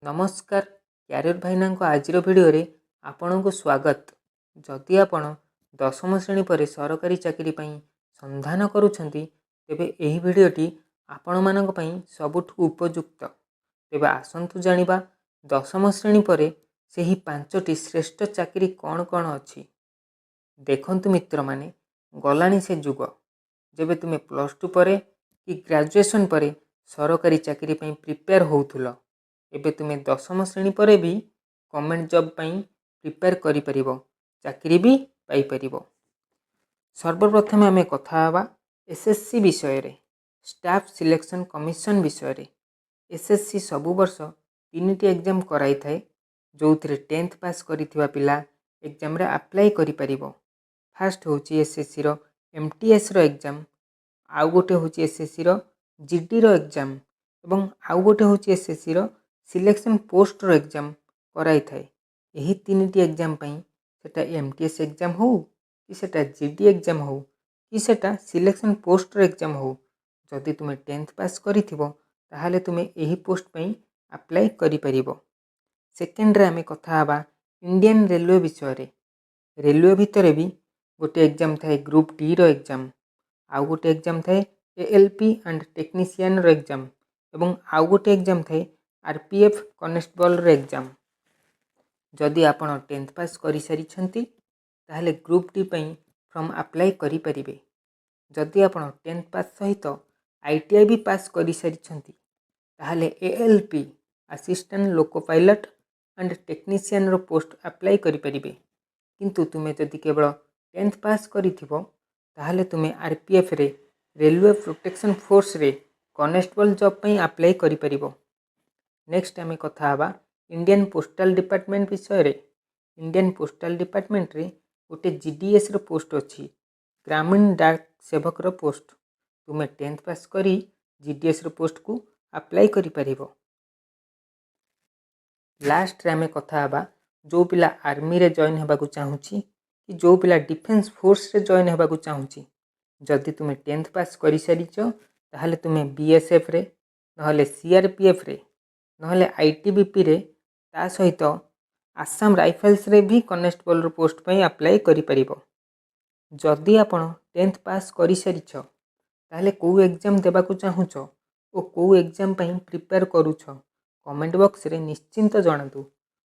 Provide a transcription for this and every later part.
नमस्कार career भाईना आजिर video आपण को स्वागत। जदि आपण दशम श्रेणी पर सरकारी चाकरी संधान करुछंती तेबे एही भिडियोटी आपण मानक पई सबुठु उपयुक्त। तेबे आसंतु जानिबा दशम श्रेणी पर सेही 5टी श्रेष्ठ चाकरी कौन कौन अछि। देखंतु मित्र माने गलानी से जुग जेबे तुमे +2 पर कि ग्रेजुएशन पर सरकारी चाकरी प्रिपेयर होउथुलो। एबे तुमे दशम श्रेणी पर भी गवर्नमेंट जॉब प्रिपेयर करि परिबो, चाकरी भी पाई परिबो। सर्वप्रथम आमे कथा हवा एसएससी विषय रे, स्टाफ सिलेक्शन कमिशन विषय रे। एसएससी सबु वर्ष 3टी एग्जाम कराई थाए जो 10th पास करिथिबा पिला एग्जाम रे अप्लाई करि परिबो। फर्स्ट होची एसएससी रो एमटीएस रो एग्जाम, आउ गोटे होची एसएससी रो जीडी रो एग्जाम एवं आउ गोटे होची एसएससी रो सिलेक्शन पोस्ट रो एग्जाम कराई थाए। एही 3टी एग्जाम पई सेटा एमटीएस एग्जाम हो कि सेटा जीडी एग्जाम हो कि सेटा सिलेक्शन पोस्ट रो एग्जाम हो, जदि तुमे 10th पास करिथिबो ताहाले तुमे एही पोस्ट पई अप्लाई करि परिबो। सेकेंड रे आमे कथा हवा इंडियन रेलवे विषय रे। रेलवे भितरे भी गोटे एग्जाम थाए ग्रुप डी रो एग्जाम, आउ गोटे एग्जाम थाए एएलपी एंड टेक्नीशियन रो एग्जाम एवं आउ गोटे एग्जाम थाए आरपीएफ कॉन्स्टेबल रो एग्जाम। जदि आपण 10th पास करि सारी छंती ताहाले ग्रुप डी पई फॉर्म अप्लाई करि परिबे। जदि आपण 10th पास सहित आईटीआई भी पास करि सारी छंती ताहाले ALP assistant loco pilot and technician रो पोस्ट अप्लाई करि परिबे। किंतु तुमे जदि केवल 10th पास करिथिबो ताहाले तुमे आरपीएफ रे रेलवे प्रोटेक्शन फोर्स रे कॉन्स्टेबल जॉब पई अप्लाई करि परिबो। नेक्स्ट आमे कथा हवा इंडियन पोस्टल डिपार्टमेंट विषय रे। इंडियन पोस्टल डिपार्टमेंट रे गोटे जीडीएस रो पोस्ट अछि, ग्रामीण डाक सेवक रो पोस्ट। तुमे 10th पास करी जीडीएस रो पोस्ट को अप्लाई करि परिबो। लास्ट रे आमे कथा हवा जो पिला आर्मी रे जॉइन हेबाकू चाहूची कि जो पिला डिफेंस फोर्स रे जॉइन हेबाकू चाहूची। जदि तुमे 10th पास करि सारिचो ताहाले तुमे बीएसएफ रे नहले सीआरपीएफ रे नहले आईटीबीपी रे ता सहित आसाम राइफल्स रे भी कॉन्स्टेबल रो पोस्ट पई अप्लाई करि परिबो। जदि आपण 10th पास करि सारिछो ताहाले को एग्जाम देबाकू चाहूचो ओ को एग्जाम पई प्रिपेयर करूछो कमेंट बॉक्स रे निश्चिंत जणातु।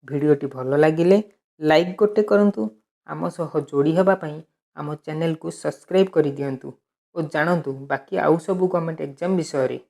भिडियोटी भलो लागिले लाइक गोटे करंतु, आम सह जोड़ी हेबा पई आम चैनल को सब्सक्राइब करि दियंतु और जानंतु बाकी आउ सब गवर्नमेंट एग्जाम विषय रे।